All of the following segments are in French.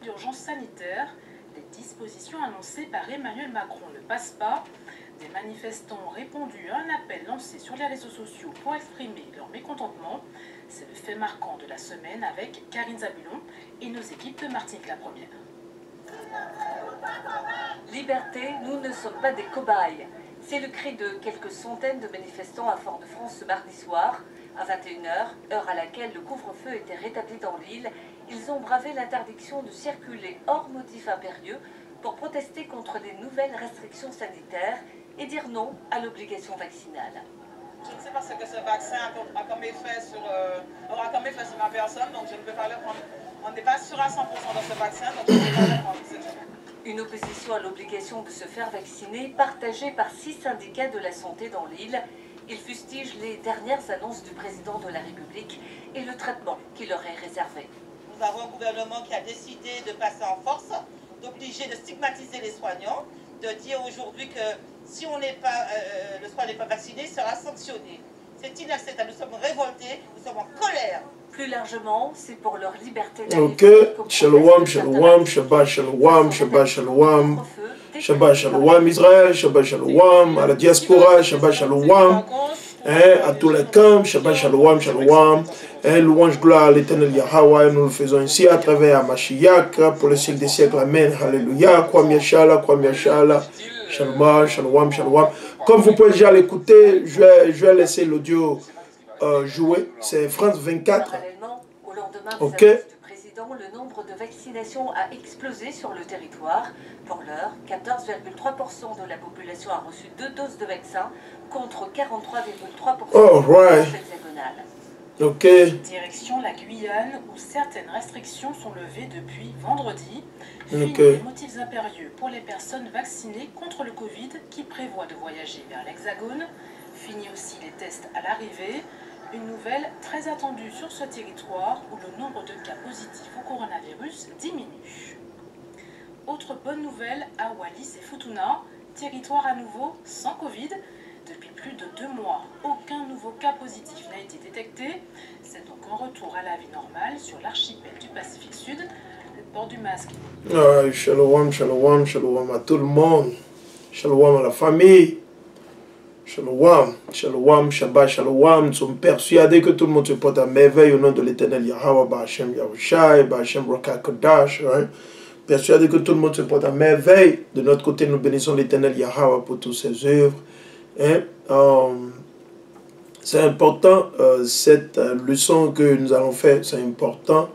D'urgence sanitaire, les dispositions annoncées par Emmanuel Macron ne passent pas. Des manifestants ont répondu à un appel lancé sur les réseaux sociaux pour exprimer leur mécontentement. C'est le fait marquant de la semaine avec Karine Zabulon et nos équipes de Martinique la Première. Liberté, nous ne sommes pas des cobayes. C'est le cri de quelques centaines de manifestants à Fort-de-France ce mardi soir. À 21h, heure à laquelle le couvre-feu était rétabli dans l'île, ils ont bravé l'interdiction de circuler hors motif impérieux pour protester contre les nouvelles restrictions sanitaires et dire non à l'obligation vaccinale. Je ne sais pas ce que ce vaccin a comme effet aura comme effet sur ma personne, donc je ne peux pas le prendre. On n'est pas sûr à 100% de ce vaccin, donc je ne peux pas le prendre. Une opposition à l'obligation de se faire vacciner partagée par 6 syndicats de la santé dans l'île. Ils fustigent les dernières annonces du président de la République et le traitement qui leur est réservé. Nous avons un gouvernement qui a décidé de passer en force, d'obliger de stigmatiser les soignants, de dire aujourd'hui que si le soignant n'est pas vacciné, il sera sanctionné. C'est inacceptable. Nous sommes révoltés, nous sommes en colère. Plus largement, c'est pour leur liberté. Ok, shalom, shalom, Shabbat shalom, Shabbat shalom, Shabbat shalom Israël, Shabbat shalom à la diaspora, Shabbat shalom, à tous les camps, Shabbat shalom, shalom, louange gloire à l'éternel Yahweh, nous le faisons ici à travers Mashiach, pour le siècle des siècles, Amen, Alléluia, Kwam Yashala, shalom, shalom, shalom. Comme vous pouvez déjà l'écouter, je vais laisser l'audio jouer, c'est France 24. Au lendemain ok. des annonces du président, le nombre de vaccinations a explosé sur le territoire. Pour l'heure, 14,3% de la population a reçu 2 doses de vaccin contre 43,3% hexagonale. Ok. Direction la Guyane où certaines restrictions sont levées depuis vendredi. Fini Okay. les motifs impérieux pour les personnes vaccinées contre le Covid qui prévoient de voyager vers l'Hexagone. Fini aussi les tests à l'arrivée. Une nouvelle très attendue sur ce territoire où le nombre de cas positifs au coronavirus diminue. Autre bonne nouvelle à Wallis et Futuna, territoire à nouveau sans Covid. Depuis plus de 2 mois, aucun nouveau cas positif n'a été détecté. C'est donc un retour à la vie normale sur l'archipel du Pacifique Sud. Le port du masque. Shalom, shalom, shalom à tout le monde. Shalom à la famille. Shalom, shalom, Shabbat shalom. Nous sommes persuadés que tout le monde se porte à merveille au nom de l'éternel Yahweh, Ba'Hashem Yahushai, Ba'Hashem Rakakodash. Persuadés que tout le monde se porte à merveille. De notre côté, nous bénissons l'éternel Yahweh pour toutes ses œuvres. C'est important, cette leçon que nous allons faire, c'est important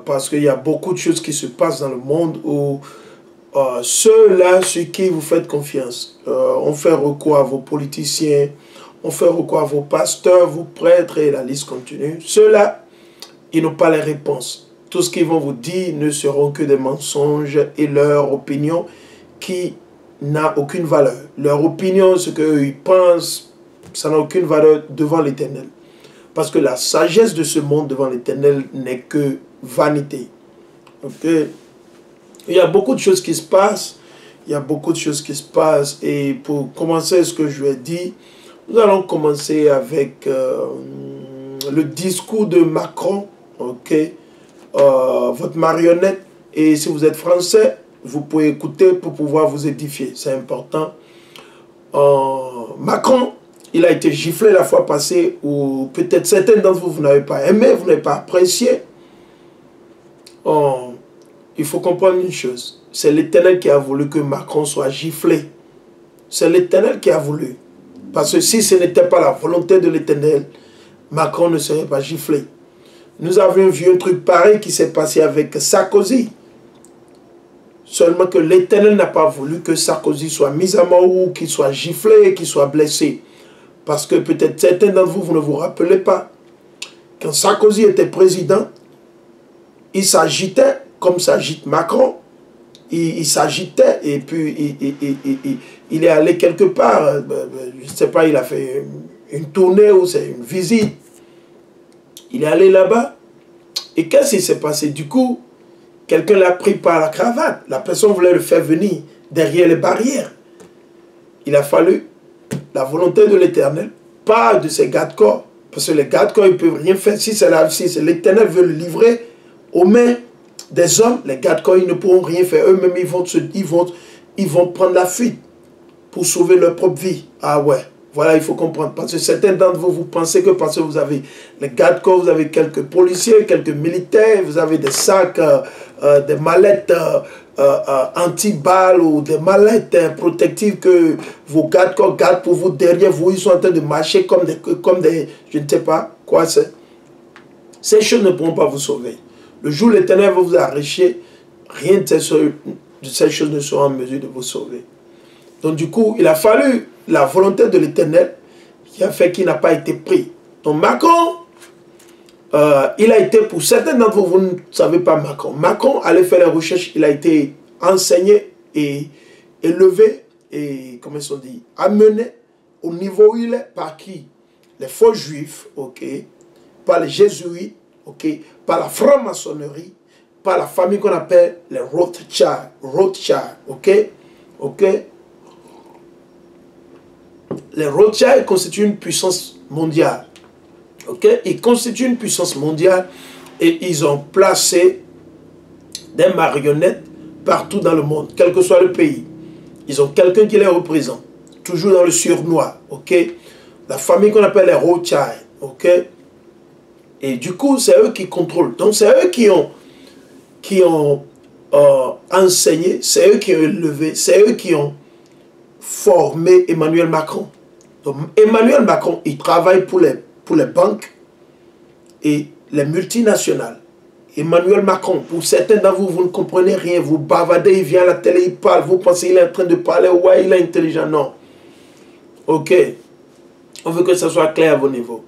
parce qu'il y a beaucoup de choses qui se passent dans le monde où ceux-là sur qui vous faites confiance, on fait recours à vos politiciens, on fait recours à vos pasteurs, vos prêtres et la liste continue. Ceux-là, ils n'ont pas les réponses. Tout ce qu'ils vont vous dire ne seront que des mensonges et leur opinion qui n'a aucune valeur. Leur opinion, ce qu'ils pensent, ça n'a aucune valeur devant l'Éternel. Parce que la sagesse de ce monde devant l'Éternel n'est que vanité. Ok? Il y a beaucoup de choses qui se passent. Il y a beaucoup de choses qui se passent. Et pour commencer ce que je vais dire, nous allons commencer avec le discours de Macron. Ok? Votre marionnette. Et si vous êtes français, vous pouvez écouter pour pouvoir vous édifier. C'est important. Macron, il a été giflé la fois passée, ou peut-être certains d'entre vous, vous n'avez pas aimé, vous n'avez pas apprécié. Il faut comprendre une chose. C'est l'Éternel qui a voulu que Macron soit giflé. C'est l'Éternel qui a voulu. Parce que si ce n'était pas la volonté de l'Éternel, Macron ne serait pas giflé. Nous avions vu un truc pareil qui s'est passé avec Sarkozy. Seulement que l'Éternel n'a pas voulu que Sarkozy soit mis à mort ou qu'il soit giflé, qu'il soit blessé. Parce que peut-être certains d'entre vous, vous ne vous rappelez pas. Quand Sarkozy était président, il s'agitait comme s'agite Macron. Il s'agitait et puis il est allé quelque part. Je ne sais pas, il a fait une tournée ou c'est une visite. Il est allé là-bas. Et qu'est-ce qui s'est passé? Du coup, quelqu'un l'a pris par la cravate. La personne voulait le faire venir derrière les barrières. Il a fallu la volonté de l'Éternel, pas de ces gardes-corps. Parce que les gardes-corps, ils ne peuvent rien faire. Si c'est l'Éternel veut le livrer aux mains des hommes, les gardes-corps, ils ne pourront rien faire. Eux-mêmes, ils vont prendre la fuite pour sauver leur propre vie. Ah ouais, voilà, il faut comprendre. Parce que certains d'entre vous, vous pensez que parce que vous avez les gardes-corps, vous avez quelques policiers, quelques militaires, vous avez des sacs, des mallettes anti-balles ou des mallettes protectives que vos gardes-corps gardent pour vous. Derrière vous, ils sont en train de marcher comme des je ne sais pas quoi c'est. Ces choses ne pourront pas vous sauver. Le jour où l'Éternel va vous arracher, rien de ces choses ne sera en mesure de vous sauver. Donc du coup, il a fallu la volonté de l'Éternel qui a fait qu'il n'a pas été pris. Donc Macron, il a été, pour certains d'entre vous, vous ne savez pas Macron. Macron allait faire les recherches, il a été enseigné et élevé et, comment ils dit, amené au niveau où il est par qui? Les faux juifs, ok, par les jésuites, ok, par la franc-maçonnerie, par la famille qu'on appelle les Rothschild, ok, ok. Les Rothschild constituent une puissance mondiale. Okay? Ils constituent une puissance mondiale et ils ont placé des marionnettes partout dans le monde, quel que soit le pays. Ils ont quelqu'un qui les représente, toujours dans le surnois. Okay? La famille qu'on appelle les Rothschild. Okay? Et du coup, c'est eux qui contrôlent. Donc, c'est eux qui ont enseigné, c'est eux qui ont élevé, c'est eux qui ont formé Emmanuel Macron. Donc, Emmanuel Macron, il travaille pour les banques et les multinationales. Emmanuel Macron, pour certains d'entre vous, vous ne comprenez rien, vous bavardez, il vient à la télé, il parle, vous pensez qu'il est en train de parler, ouais, il est intelligent, non. Ok, on veut que ça soit clair à vos niveaux.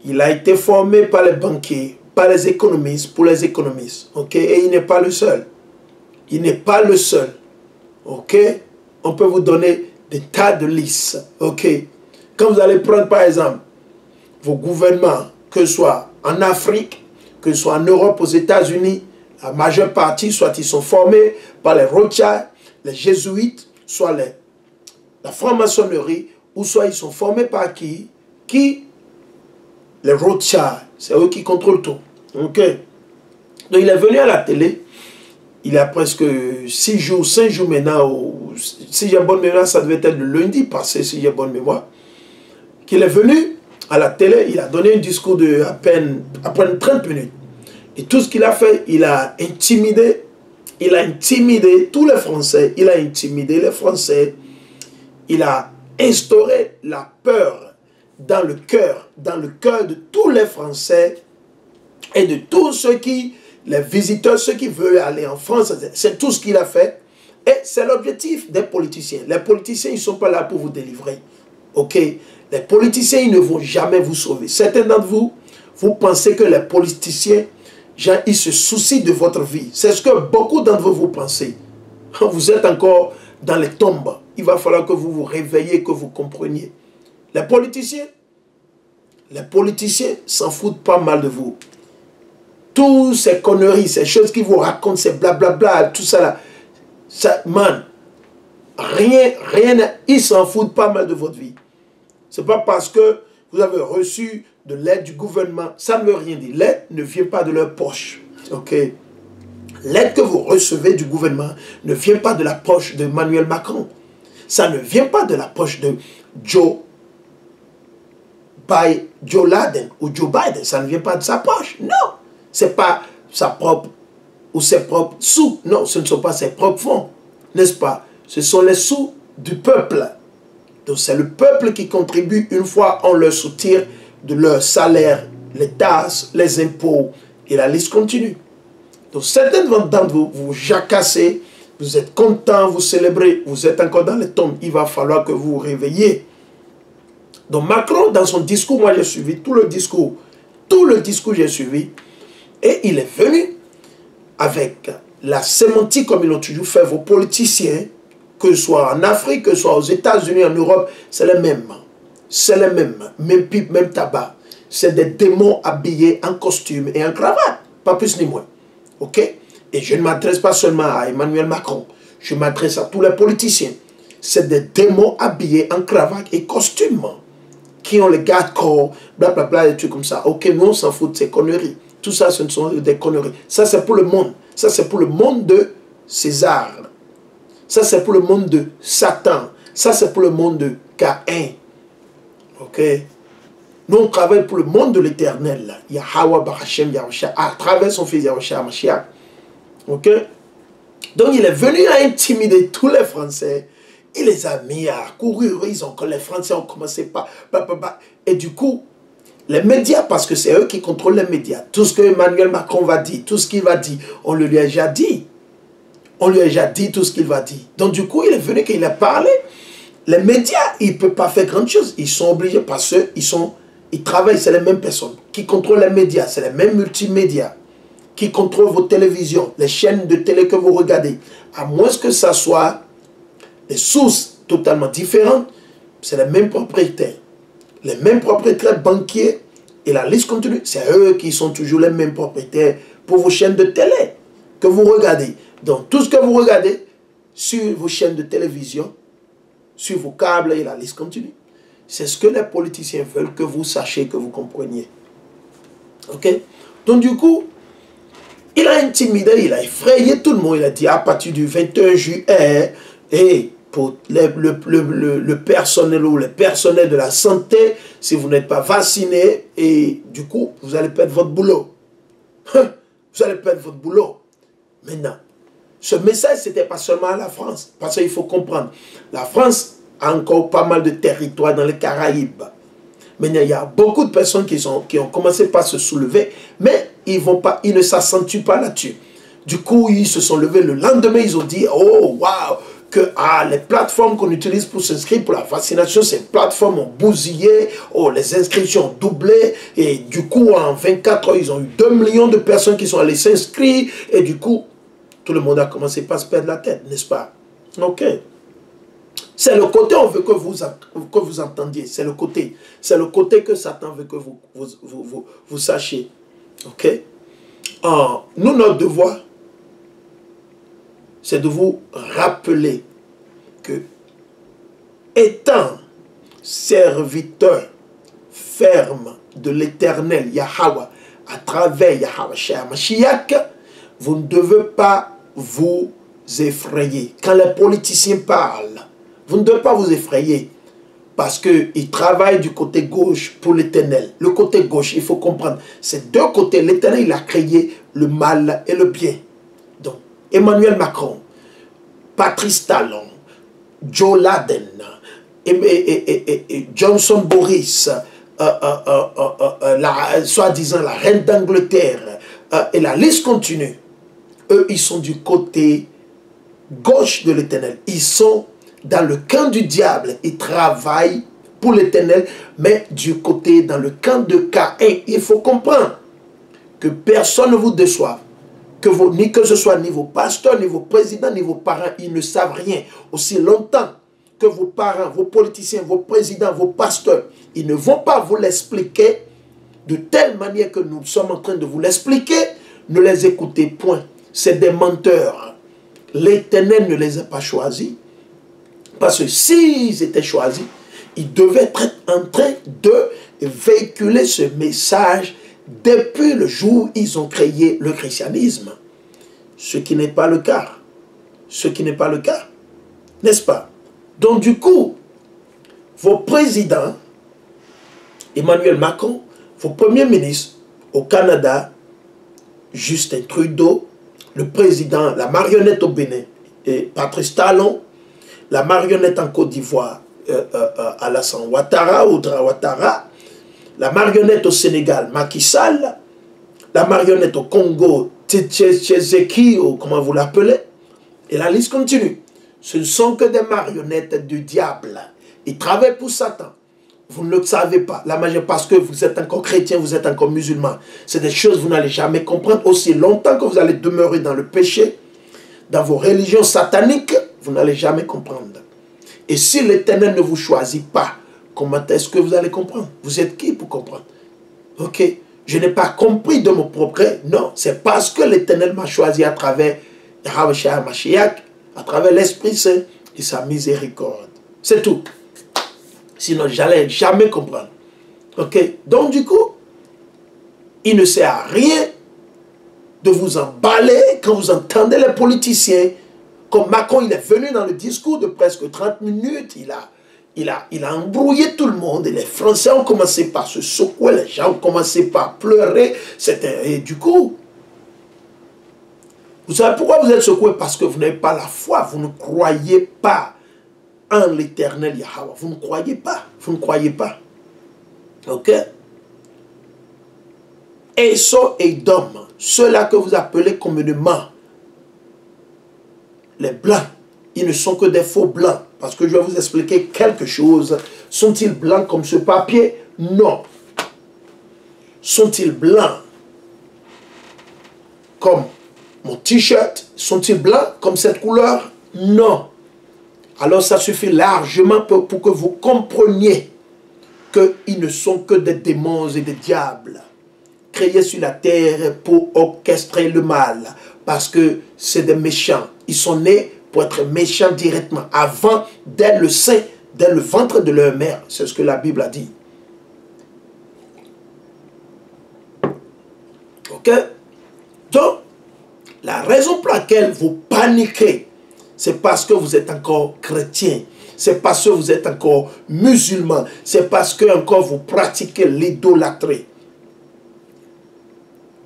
Il a été formé par les banquiers, par les économistes, pour les économistes, ok, et il n'est pas le seul. Il n'est pas le seul, ok. On peut vous donner des tas de listes, ok. Quand vous allez prendre par exemple vos gouvernements, que ce soit en Afrique, que ce soit en Europe, aux États-Unis, la majeure partie, soit ils sont formés par les Rothschild, les jésuites, soit la franc-maçonnerie, ou soit ils sont formés par qui? Les Rothschild. C'est eux qui contrôlent tout. Ok. Donc il est venu à la télé, il y a presque 6 jours, 5 jours maintenant, si j'ai bonne mémoire, ça devait être le lundi passé, si j'ai bonne mémoire, qu'il est venu à la télé, il a donné un discours de à peine 30 minutes. Et tout ce qu'il a fait, il a intimidé tous les Français, il a intimidé les Français, il a instauré la peur dans le cœur de tous les Français et de tous ceux qui, les visiteurs, ceux qui veulent aller en France, c'est tout ce qu'il a fait. Et c'est l'objectif des politiciens. Les politiciens, ils ne sont pas là pour vous délivrer. Ok? Les politiciens, ils ne vont jamais vous sauver. Certains d'entre vous, vous pensez que les politiciens, genre, ils se soucient de votre vie. C'est ce que beaucoup d'entre vous pensez. Vous êtes encore dans les tombes. Il va falloir que vous vous réveillez, que vous compreniez. Les politiciens s'en foutent pas mal de vous. Toutes ces conneries, ces choses qu'ils vous racontent, ces blablabla, tout ça là, man, rien, ils s'en foutent pas mal de votre vie. C'est pas parce que vous avez reçu de l'aide du gouvernement, ça ne veut rien dire. L'aide ne vient pas de leur poche. Ok? L'aide que vous recevez du gouvernement ne vient pas de la poche de Emmanuel Macron. Ça ne vient pas de la poche de Joe Biden ou Joe Biden. Ça ne vient pas de sa poche. Non. Ce n'est pas sa propre ou ses propres sous. Non, ce ne sont pas ses propres fonds. N'est-ce pas? Ce sont les sous du peuple. Donc c'est le peuple qui contribue une fois on leur soutire de leur salaire, les taxes, les impôts et la liste continue. Donc certains d'entre vous, vous jacassez, vous êtes contents, vous célébrez, vous êtes encore dans les tombes. Il va falloir que vous vous réveillez. Donc Macron, dans son discours, moi j'ai suivi tout le discours j'ai suivi, et il est venu avec la sémantique comme ils ont toujours fait vos politiciens, que ce soit en Afrique, que ce soit aux États-Unis, en Europe, c'est les mêmes. C'est les mêmes. Même pipe, même tabac. C'est des démons habillés en costume et en cravate. Pas plus ni moins. Ok? Et je ne m'adresse pas seulement à Emmanuel Macron. Je m'adresse à tous les politiciens. C'est des démons habillés en cravate et costume. qui ont les garde-corps, blablabla, des trucs comme ça. Ok, nous on s'en fout de ces conneries. Tout ça, ce ne sont des conneries. Ça, c'est pour le monde. Ça, c'est pour le monde de César. Ça, c'est pour le monde de Satan. Ça, c'est pour le monde de Caïn. Ok? Nous, on travaille pour le monde de l'éternel. Yahweh Barachem Yahushua, à travers son fils Yahushua Mashiach. Ok? Donc, il est venu à intimider tous les Français. Il les a mis à courir. Les Français ont commencé par... Et du coup, les médias, parce que c'est eux qui contrôlent les médias. Tout ce que Emmanuel Macron va dire, tout ce qu'il va dire, on lui a déjà dit. On lui a déjà dit tout ce qu'il va dire. Donc, du coup, il est venu, qu'il a parlé. Les médias, ils ne peuvent pas faire grand chose. Ils sont obligés parce qu'ils travaillent, c'est les mêmes personnes. Qui contrôlent les médias, c'est les mêmes multimédias. Qui contrôlent vos télévisions, les chaînes de télé que vous regardez. À moins que ça soit des sources totalement différentes, c'est les mêmes propriétaires. Les mêmes propriétaires banquiers et la liste continue. C'est eux qui sont toujours les mêmes propriétaires pour vos chaînes de télé que vous regardez. Donc, tout ce que vous regardez sur vos chaînes de télévision, sur vos câbles et la liste continue, c'est ce que les politiciens veulent que vous sachiez, que vous compreniez. Ok? Donc, du coup, il a intimidé, il a effrayé tout le monde. Il a dit à partir du 21 juillet, et pour le personnel ou les personnels de la santé, si vous n'êtes pas vacciné, et du coup, vous allez perdre votre boulot. Vous allez perdre votre boulot. Maintenant, ce message, ce n'était pas seulement à la France. Parce qu'il faut comprendre, la France a encore pas mal de territoires dans les Caraïbes. Maintenant, il y a beaucoup de personnes qui ont commencé par se soulever, mais ils ne s'accentuent pas là-dessus. Du coup, ils se sont levés le lendemain, ils ont dit, oh, waouh, que les plateformes qu'on utilise pour s'inscrire pour la vaccination, ces plateformes ont bousillé, oh, les inscriptions ont doublé, et du coup, en 24 heures, ils ont eu 2 millions de personnes qui sont allées s'inscrire, et du coup, tout le monde a commencé par se perdre la tête, n'est-ce pas? Ok. C'est le côté on veut que vous entendiez. C'est le côté. C'est le côté que Satan veut que vous sachiez. Ok? Nous, notre devoir, c'est de vous rappeler que, étant serviteur ferme de l'Éternel Yahweh, à travers Yahweh Mashiach, vous ne devez pas vous effrayer. Quand les politiciens parlent, vous ne devez pas vous effrayer parce qu'ils travaillent du côté gauche pour l'Éternel. Le côté gauche, il faut comprendre, c'est deux côtés. L'Éternel, il a créé le mal et le bien. Donc, Emmanuel Macron, Patrice Talon, Joe Laden, et Johnson Boris, soi-disant la reine d'Angleterre, et la liste continue. Eux, ils sont du côté gauche de l'Éternel. Ils sont dans le camp du diable. Ils travaillent pour l'Éternel, mais du côté, dans le camp de Caïn. Il faut comprendre que personne ne vous déçoive. Ni que ce soit ni vos pasteurs, ni vos présidents, ni vos parents, ils ne savent rien. Aussi longtemps que vos parents, vos politiciens, vos présidents, vos pasteurs, ils ne vont pas vous l'expliquer de telle manière que nous sommes en train de vous l'expliquer, ne les écoutez point. C'est des menteurs. L'Éternel ne les a pas choisis. Parce que s'ils étaient choisis, ils devaient être en train de véhiculer ce message depuis le jour où ils ont créé le christianisme. Ce qui n'est pas le cas. Ce qui n'est pas le cas. N'est-ce pas? Donc du coup, vos présidents, Emmanuel Macron, vos premiers ministres au Canada, Justin Trudeau, le président, la marionnette au Bénin, et Patrice Talon, la marionnette en Côte d'Ivoire, Alassane Ouattara, la marionnette au Sénégal, Macky Sall, la marionnette au Congo, Tshisekedi, ou comment vous l'appelez, et la liste continue. Ce ne sont que des marionnettes du diable. Ils travaillent pour Satan. Vous ne le savez pas. La majeure, parce que vous êtes encore chrétien, vous êtes encore musulman. C'est des choses que vous n'allez jamais comprendre. Aussi longtemps que vous allez demeurer dans le péché, dans vos religions sataniques, vous n'allez jamais comprendre. Et si l'Éternel ne vous choisit pas, comment est-ce que vous allez comprendre? Vous êtes qui pour comprendre? Ok, je n'ai pas compris de mon propre gré. Non, c'est parce que l'Éternel m'a choisi à travers Yahweh Mashiach, à travers l'Esprit Saint et sa miséricorde. C'est tout. Sinon, je n'allais jamais comprendre. Ok? Donc, du coup, il ne sert à rien de vous emballer quand vous entendez les politiciens. Comme Macron, il est venu dans le discours de presque 30 minutes, il a embrouillé tout le monde. Et les Français ont commencé par se secouer, les gens ont commencé par pleurer. Et du coup, vous savez pourquoi vous êtes secoués? Parce que vous n'avez pas la foi, vous ne croyez pas en l'éternel Yahweh. Vous ne croyez pas, vous ne croyez pas. Ok? Esau et Edom, ceux-là que vous appelez communément les blancs, ils ne sont que des faux blancs. Parce que je vais vous expliquer quelque chose. Sont-ils blancs comme ce papier? Non. Sont-ils blancs comme mon t-shirt? Sont-ils blancs comme cette couleur? Non. Alors ça suffit largement pour que vous compreniez qu'ils ne sont que des démons et des diables créés sur la terre pour orchestrer le mal. Parce que c'est des méchants. Ils sont nés pour être méchants directement, avant, dès le sein, dès le ventre de leur mère. C'est ce que la Bible a dit. Ok? Donc, la raison pour laquelle vous paniquez, c'est parce que vous êtes encore chrétien. C'est parce que vous êtes encore musulman. C'est parce que encore vous pratiquez l'idolâtrie.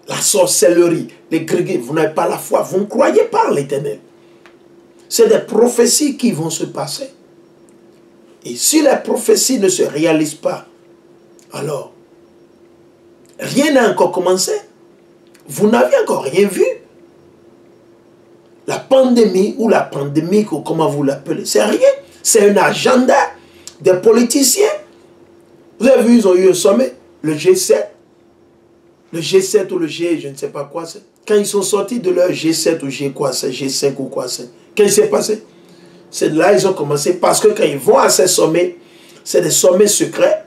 La sorcellerie, les grégis, vous n'avez pas la foi, vous ne croyez pas en l'Éternel. C'est des prophéties qui vont se passer. Et si les prophéties ne se réalisent pas, alors, rien n'a encore commencé. Vous n'avez encore rien vu. La pandémie ou la pandémie, ou comment vous l'appelez, c'est rien. C'est un agenda des politiciens. Vous avez vu, ils ont eu un sommet, le G7. Le G7 ou le G, je ne sais pas quoi c'est. Quand ils sont sortis de leur G7 ou G quoi c'est, G5 ou quoi c'est, qu'est-ce qui s'est passé? C'est là ils ont commencé, parce que quand ils vont à ces sommets, c'est des sommets secrets,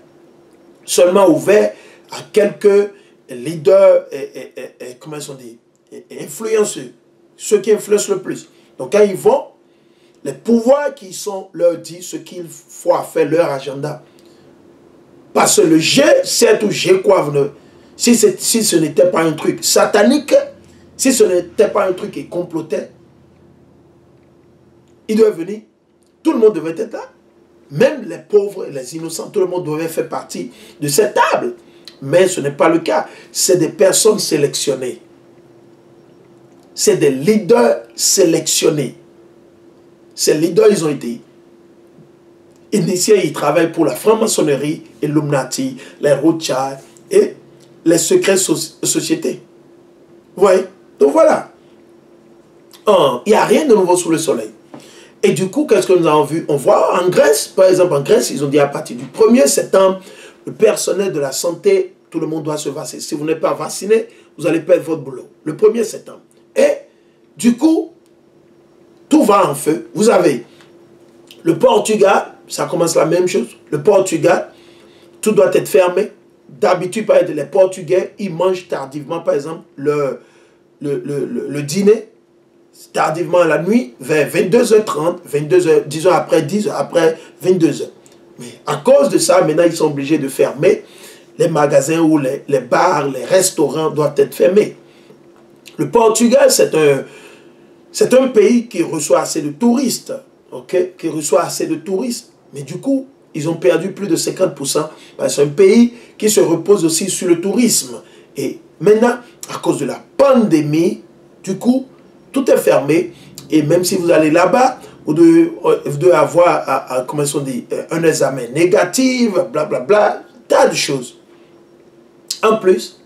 seulement ouverts à quelques leaders, comment ils sont dit, influenceurs, ceux qui influencent le plus. Donc quand ils vont, les pouvoirs qui sont leur disent ce qu'il faut faire, leur agenda. Parce que le G7 ou G quoi, si ce n'était pas un truc satanique, si ce n'était pas un truc qui complotait, il devait venir. Tout le monde devait être là. Même les pauvres et les innocents, tout le monde devait faire partie de cette table. Mais ce n'est pas le cas. C'est des personnes sélectionnées. C'est des leaders sélectionnés. Ces leaders, ils ont été initiés, ils travaillent pour la franc-maçonnerie, Illuminati, les Rothschild et les secrets sociétés. Vous voyez? Donc voilà. Il n'y a rien de nouveau sous le soleil. Et du coup, qu'est-ce que nous avons vu? On voit en Grèce, par exemple, en Grèce, ils ont dit à partir du 1er septembre, le personnel de la santé, tout le monde doit se vacciner. Si vous n'êtes pas vacciné, vous allez perdre votre boulot. Le 1er septembre. Et du coup, tout va en feu. Vous avez le Portugal, ça commence la même chose. Le Portugal, tout doit être fermé. D'habitude, par exemple, les Portugais, ils mangent tardivement, par exemple, le dîner, tardivement la nuit, vers 22h30, 22h, disons après 10h, après 22h. Mais à cause de ça, maintenant, ils sont obligés de fermer. Les magasins ou les bars, les restaurants doivent être fermés. Le Portugal, c'est un pays qui reçoit assez de touristes, ok, qui reçoit assez de touristes. Mais du coup, ils ont perdu plus de 50%. C'est un pays qui se repose aussi sur le tourisme. Et maintenant, à cause de la pandémie, du coup, tout est fermé. Et même si vous allez là-bas, vous devez avoir comment on dit, un examen négatif, blablabla, tas de choses. En plus,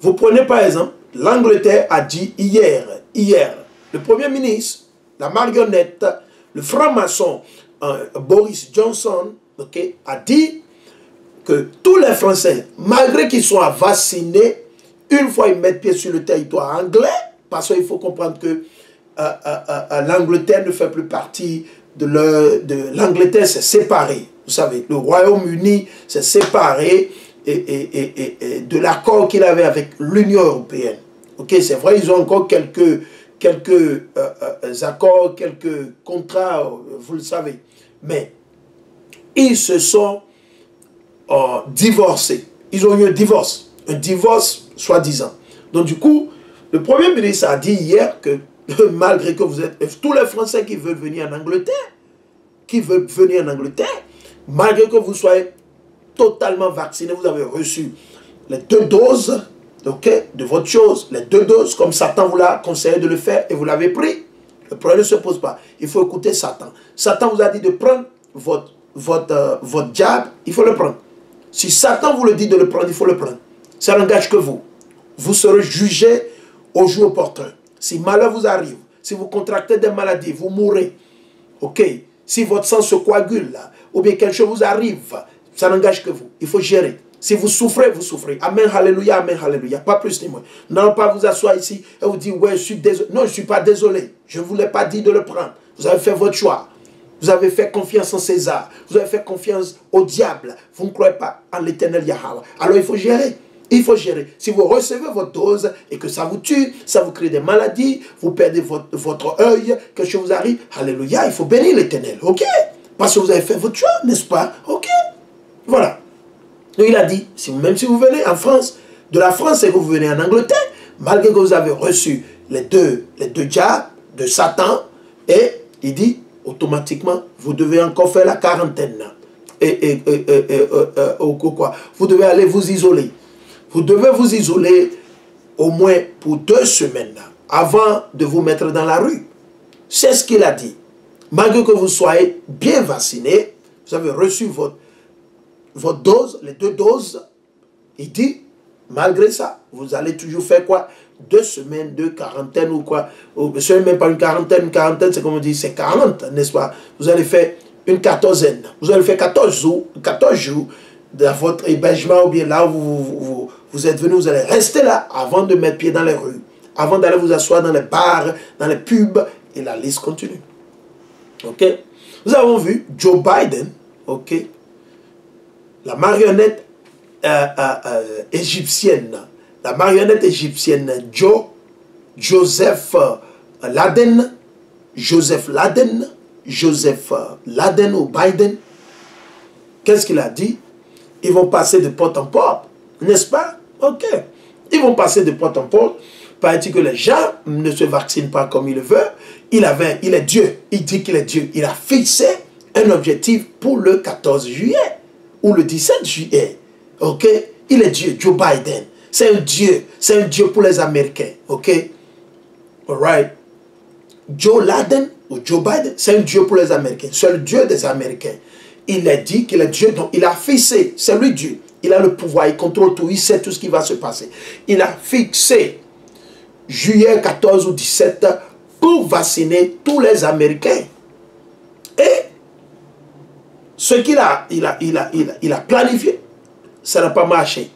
vous prenez par exemple, l'Angleterre a dit hier, le Premier ministre, la marionnette, le franc-maçon, Boris Johnson, okay, a dit que tous les Français, malgré qu'ils soient vaccinés, une fois ils mettent pied sur le territoire anglais, parce qu'il faut comprendre que l'Angleterre ne fait plus partie de l'Angleterre, s'est séparé. Vous savez, le Royaume-Uni s'est séparé de l'accord qu'il avait avec l'Union européenne. Ok, c'est vrai, ils ont encore quelques accords, quelques contrats, vous le savez. Mais ils se sont divorcé. Ils ont eu un divorce soi-disant. Donc du coup, le Premier ministre a dit hier que malgré que vous êtes, tous les Français qui veulent venir en Angleterre, malgré que vous soyez totalement vaccinés, vous avez reçu les 2 doses, de votre chose, les 2 doses, comme Satan vous l'a conseillé de le faire et vous l'avez pris. Le problème ne se pose pas. Il faut écouter Satan. Satan vous a dit de prendre votre jab, il faut le prendre. Si Satan vous le dit de le prendre, il faut le prendre. Ça n'engage que vous. Vous serez jugé au jour opportun. Si malheur vous arrive, si vous contractez des maladies, vous mourrez. Ok? Si votre sang se coagule, ou bien quelque chose vous arrive, ça n'engage que vous. Il faut gérer. Si vous souffrez, vous souffrez. Amen, alléluia, amen, alléluia. Pas plus ni moins. Non, pas vous asseoir ici et vous dire, ouais, je suis désolé. Non, je ne suis pas désolé. Je ne vous l'ai pas dit de le prendre. Vous avez fait votre choix. Vous avez fait confiance en César. Vous avez fait confiance au diable. Vous ne croyez pas en l'éternel Yahweh. Alors il faut gérer. Il faut gérer. Si vous recevez votre dose et que ça vous tue, ça vous crée des maladies, vous perdez votre œil, quelque chose vous arrive, alléluia, il faut bénir l'éternel. Ok? Parce que vous avez fait votre choix, n'est-ce pas? Ok? Voilà. Donc il a dit, même si vous venez en France, de la France et que vous venez en Angleterre, malgré que vous avez reçu les deux jabs de Satan, et il dit, automatiquement, vous devez encore faire la quarantaine. Quoi? Vous devez aller vous isoler. Vous devez vous isoler au moins pour 2 semaines avant de vous mettre dans la rue. C'est ce qu'il a dit. Malgré que vous soyez bien vacciné, vous avez reçu votre dose, les 2 doses, il dit, malgré ça, vous allez toujours faire quoi? 2 semaines de quarantaine ou quoi? Ce n'est même pas une quarantaine c'est comme on dit, c'est 40, n'est-ce pas? Vous allez faire une quatorzaine. Vous allez faire 14 jours dans votre hébergement ou bien là où vous êtes venu, vous allez rester là avant de mettre pied dans les rues, avant d'aller vous asseoir dans les bars, dans les pubs, et la liste continue. Ok? Nous avons vu Joe Biden, ok? La marionnette égyptienne, Joseph Laden ou Biden, qu'est-ce qu'il a dit? Ils vont passer de porte en porte, n'est-ce pas? Ok. Ils vont passer de porte en porte. Paraît-il que les gens ne se vaccinent pas comme il le veut. Il est Dieu. Il dit qu'il est Dieu. Il a fixé un objectif pour le 14 juillet ou le 17 juillet. Ok? Il est Dieu, Joe Biden. C'est un Dieu. C'est un Dieu pour les Américains. Ok? Alright. Joe Laden ou Joe Biden, c'est un Dieu pour les Américains. C'est le Dieu des Américains. Il a dit qu'il est Dieu, donc il a fixé, c'est lui Dieu. Il a le pouvoir, il contrôle tout, il sait tout ce qui va se passer. Il a fixé juillet 14 ou 17 pour vacciner tous les Américains. Et ce qu'il a planifié, ça n'a pas marché.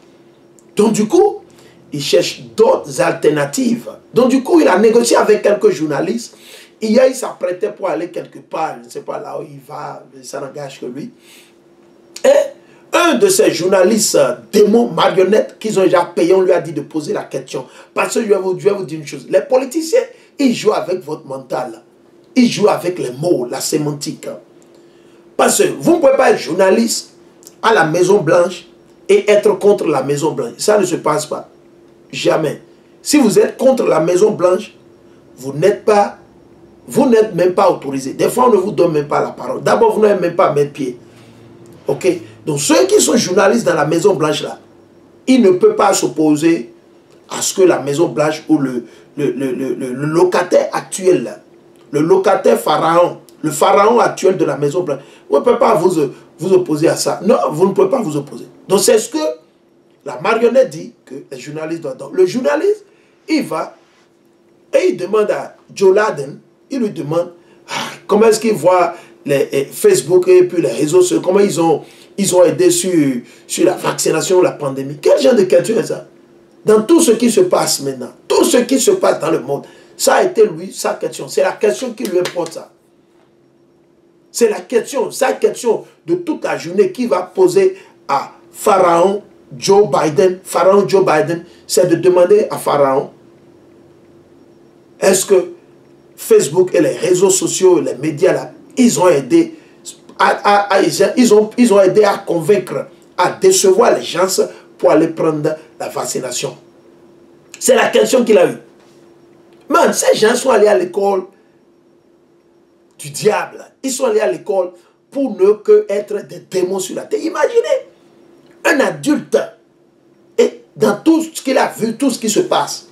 Donc du coup, il cherche d'autres alternatives. Donc du coup, il a négocié avec quelques journalistes. Hier, il s'apprêtait pour aller quelque part, je ne sais pas là où il va, ça n'engage que lui. Et un de ces journalistes démons, marionnettes, qu'ils ont déjà payé, on lui a dit de poser la question. Parce que je vais vous dire une chose, les politiciens, ils jouent avec votre mental. Ils jouent avec les mots, la sémantique. Parce que vous ne pouvez pas être journaliste à la Maison Blanche et être contre la Maison Blanche. Ça ne se passe pas. Jamais. Si vous êtes contre la Maison Blanche, vous n'êtes même pas autorisé. Des fois, on ne vous donne même pas la parole. D'abord, vous n'avez même pas mettre pied. Ok? Donc, ceux qui sont journalistes dans la Maison Blanche, là, ils ne peuvent pas s'opposer à ce que la Maison Blanche ou le locataire actuel, là, le locataire pharaon, le pharaon actuel de la Maison Blanche, vous ne pouvez pas vous opposer à ça. Non, vous ne pouvez pas vous opposer. Donc, c'est ce que la marionnette dit que les journalistes doivent. Donc, le journaliste, il va et il demande à Joe Laden, il lui demande comment est-ce qu'il voit les Facebook et puis les réseaux sociaux, comment ils ont aidé sur la vaccination, la pandémie. Quel genre de question est ça? Dans tout ce qui se passe maintenant, tout ce qui se passe dans le monde, ça a été lui, sa question. C'est la question qui lui importe ça. C'est la question, sa question de toute la journée qui va poser à Pharaon Joe Biden. Pharaon Joe Biden, c'est de demander à Pharaon, est-ce que Facebook et les réseaux sociaux, les médias là, ils ont aidé ils ont aidé à convaincre à décevoir les gens pour aller prendre la vaccination? C'est la question qu'il a eue. Man, ces gens sont allés à l'école du diable. Ils sont allés à l'école pour ne que être des démons sur la terre. Imaginez un adulte et dans tout ce qu'il a vu, tout ce qui se passe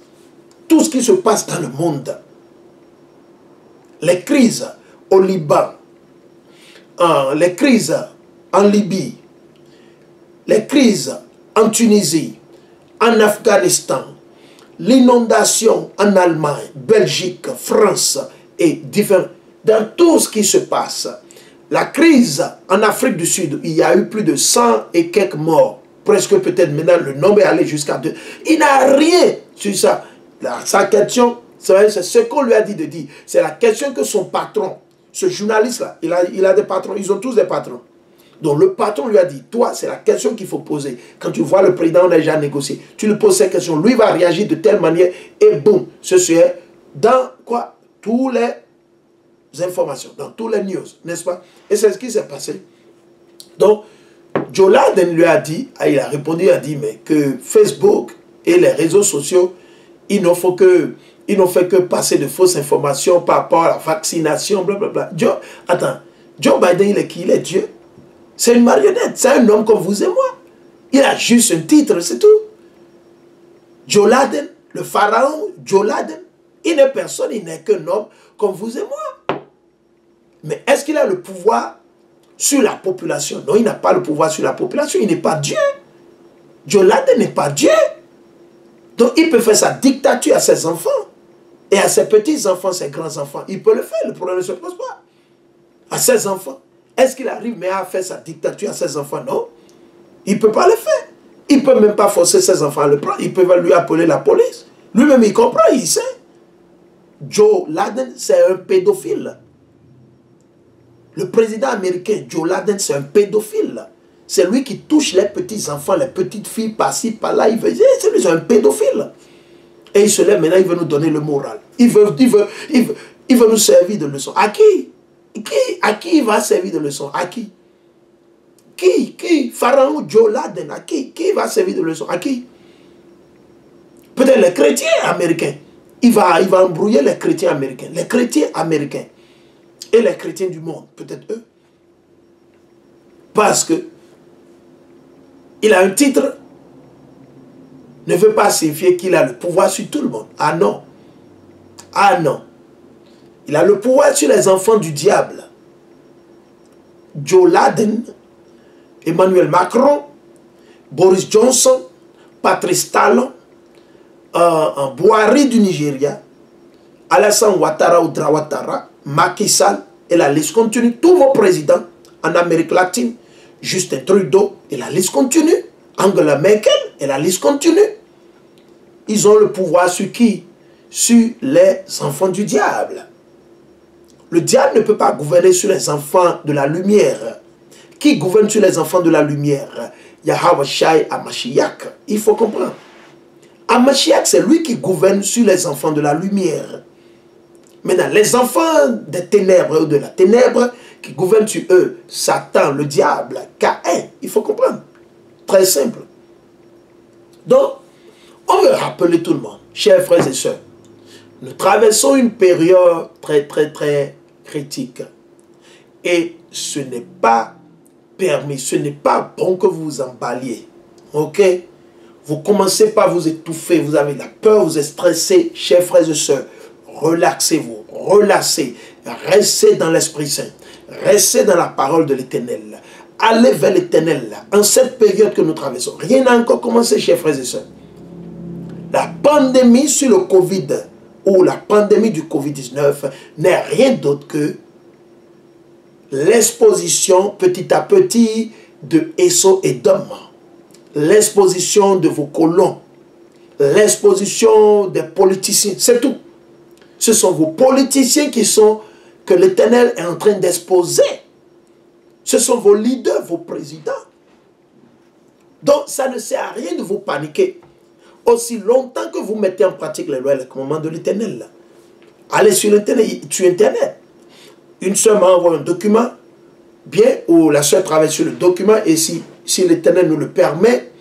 dans le monde, les crises au Liban, les crises en Libye, les crises en Tunisie, en Afghanistan, l'inondation en Allemagne, Belgique, France et différents. Dans tout ce qui se passe, la crise en Afrique du Sud, il y a eu plus de 100 et quelques morts. Presque peut-être maintenant le nombre est allé jusqu'à 2. Il n'a rien sur ça. Sa question, c'est ce qu'on lui a dit de dire. C'est la question que son patron, ce journaliste-là, il a des patrons, ils ont tous des patrons. Donc le patron lui a dit, toi, c'est la question qu'il faut poser. Quand tu vois le président, on a déjà négocié. Tu lui poses cette question, lui va réagir de telle manière et boum, ce serait dans quoi? Tous les informations, dans tous les news, n'est-ce pas? Et c'est ce qui s'est passé. Donc, Joe Biden lui a dit, il a répondu, il a dit, mais que Facebook et les réseaux sociaux, ils n'ont fait que passer de fausses informations par rapport à la vaccination, blablabla. Joe Biden, il est qui? Il est Dieu. C'est une marionnette, c'est un homme comme vous et moi. Il a juste un titre, c'est tout. Joe Biden, le pharaon, Joe Biden, il n'est personne, il n'est qu'un homme comme vous et moi. Mais est-ce qu'il a le pouvoir sur la population? Non, il n'a pas le pouvoir sur la population, il n'est pas Dieu. Joe Biden n'est pas Dieu. Donc il peut faire sa dictature à ses enfants et à ses petits-enfants, ses grands-enfants. Il peut le faire, le problème ne se pose pas. À ses enfants. Est-ce qu'il arrive mais à faire sa dictature à ses enfants? Non. Il ne peut pas le faire. Il ne peut même pas forcer ses enfants à le prendre. Il peut lui appeler la police. Lui-même, il comprend, il sait. Joe Biden, c'est un pédophile. Le président américain, Joe Biden, c'est un pédophile. C'est lui qui touche les petits-enfants, les petites filles, par-ci, par-là. C'est un pédophile. Et il se lève maintenant, il veut nous donner le moral. Il veut nous servir de leçon. À qui? À qui il va servir de leçon? À qui? Qui? Pharaon Joe Biden, à qui? Qui va servir de leçon? À qui? Peut-être les chrétiens américains. Il va embrouiller les chrétiens américains. Les chrétiens américains. Et les chrétiens du monde. Peut-être eux. Parce que il a un titre, ne veut pas signifier qu'il a le pouvoir sur tout le monde. Ah non. Ah non. Il a le pouvoir sur les enfants du diable. Joe Biden, Emmanuel Macron, Boris Johnson, Patrice Talon, Buhari du Nigeria, Alassane Ouattara ou Ouattara, Macky Sall, et la liste continue. Tous vos présidents en Amérique latine, Justin Trudeau, et la liste continue. Angela Merkel, et la liste continue. Ils ont le pouvoir sur qui? Sur les enfants du diable. Le diable ne peut pas gouverner sur les enfants de la lumière. Qui gouverne sur les enfants de la lumière? Yahweh Shai Hamashiach. Il faut comprendre. Hamashiach, c'est lui qui gouverne sur les enfants de la lumière. Maintenant, les enfants des ténèbres ou de la ténèbre qui gouvernent sur eux, Satan, le diable, Caïn. Il faut comprendre. Très simple. Donc, on veut rappeler tout le monde, chers frères et sœurs, nous traversons une période très critique. Et ce n'est pas permis, ce n'est pas bon que vous vous emballiez. Ok? Vous commencez par vous étouffer, vous avez la peur, vous êtes stressé, chers frères et sœurs. Relaxez-vous, relâchez, restez dans l'Esprit Saint, restez dans la parole de l'Éternel. Allez vers l'Éternel en cette période que nous traversons. Rien n'a encore commencé, chers frères et sœurs. La pandémie sur le Covid ou la pandémie du Covid-19 n'est rien d'autre que l'exposition petit à petit de Esau et d'Homme, l'exposition de vos colons, l'exposition des politiciens, c'est tout. Ce sont vos politiciens que l'Éternel est en train d'exposer. Ce sont vos leaders, vos présidents. Donc, ça ne sert à rien de vous paniquer. Aussi longtemps que vous mettez en pratique les lois et les commandements de l'Éternel. Allez sur Internet. Une sœur m'a envoyé un document, bien, où la sœur travaille sur le document, et si si l'Éternel nous le permet.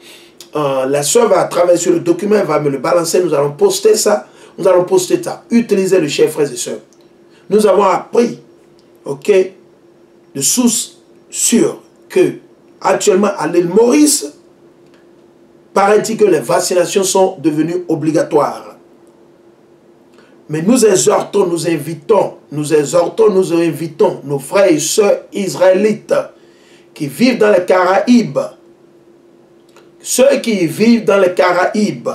La soeur va travailler sur le document, elle va me le balancer, nous allons poster ça. Nous allons poster ça. Utilisez le chers frères et sœurs. Nous avons appris, ok, de sources sûres que actuellement à l'île Maurice, paraît-il que les vaccinations sont devenues obligatoires. Mais nous exhortons, nous invitons nos frères et sœurs israélites qui vivent dans les Caraïbes, ceux qui vivent dans les Caraïbes,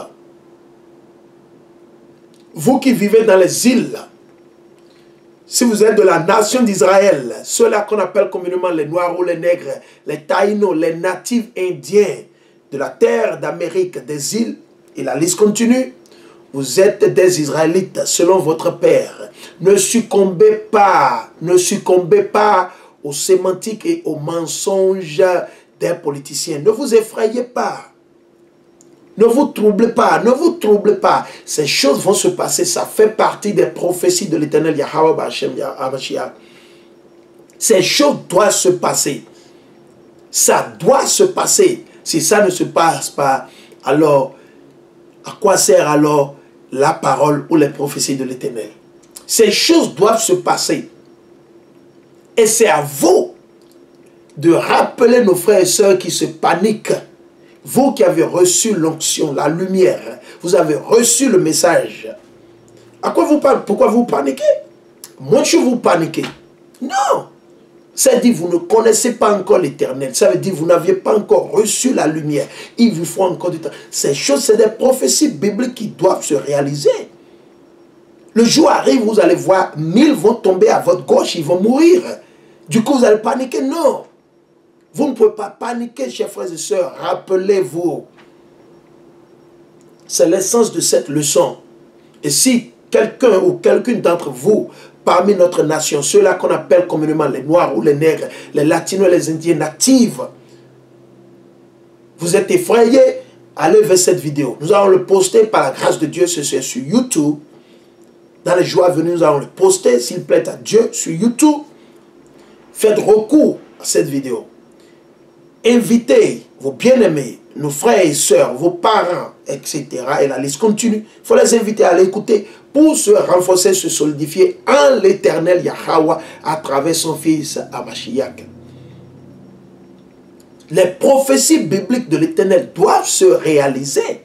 vous qui vivez dans les îles, si vous êtes de la nation d'Israël, ceux-là qu'on appelle communément les Noirs ou les Nègres, les Taïnos, les natifs indiens de la terre d'Amérique, des îles, et la liste continue, vous êtes des Israélites selon votre Père. Ne succombez pas aux sémantiques et aux mensonges des politiciens. Ne vous effrayez pas. Ne vous troublez pas, ne vous troublez pas. Ces choses vont se passer, ça fait partie des prophéties de l'Éternel Yahweh B'Hashem Hamashiach. Ces choses doivent se passer. Ça doit se passer. Si ça ne se passe pas, alors à quoi sert alors la parole ou les prophéties de l'Éternel? Ces choses doivent se passer. Et c'est à vous de rappeler nos frères et sœurs qui se paniquent. Vous qui avez reçu l'onction, la lumière, vous avez reçu le message. À quoi vous parlez? Pourquoi vous paniquez? Moi, je vous paniquez. Non. Ça dit, vous ne connaissez pas encore l'Éternel. Ça veut dire, vous n'aviez pas encore reçu la lumière. Il vous faut encore du temps. Ces choses, c'est des prophéties bibliques qui doivent se réaliser. Le jour arrive, vous allez voir, 1000 vont tomber à votre gauche, ils vont mourir. Du coup, vous allez paniquer. Non. Vous ne pouvez pas paniquer, chers frères et sœurs. Rappelez-vous. C'est l'essence de cette leçon. Et si quelqu'un ou quelqu'une d'entre vous, parmi notre nation, ceux-là qu'on appelle communément les Noirs ou les Nègres, les Latinos et les Indiens natifs, vous êtes effrayés, allez vers cette vidéo. Nous allons le poster par la grâce de Dieu, c'est sur YouTube. Dans les jours à venir, nous allons le poster, s'il plaît à Dieu, sur YouTube. Faites recours à cette vidéo. Invitez vos bien-aimés, nos frères et sœurs, vos parents, etc. Et la liste continue. Il faut les inviter à l'écouter pour se renforcer, se solidifier en l'Éternel Yahweh à travers son Fils Hamashiach. Les prophéties bibliques de l'Éternel doivent se réaliser.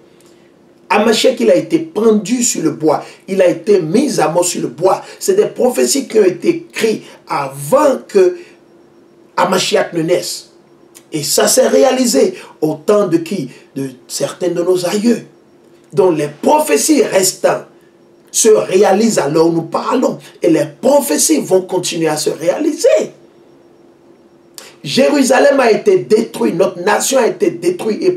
Hamashiach, il a été pendu sur le bois. Il a été mis à mort sur le bois. C'est des prophéties qui ont été écrites avant que Hamashiach ne naisse. Et ça s'est réalisé au temps de qui? De certains de nos aïeux. Donc les prophéties restantes se réalisent alors où nous parlons. Et les prophéties vont continuer à se réaliser. Jérusalem a été détruite, notre nation a été détruite et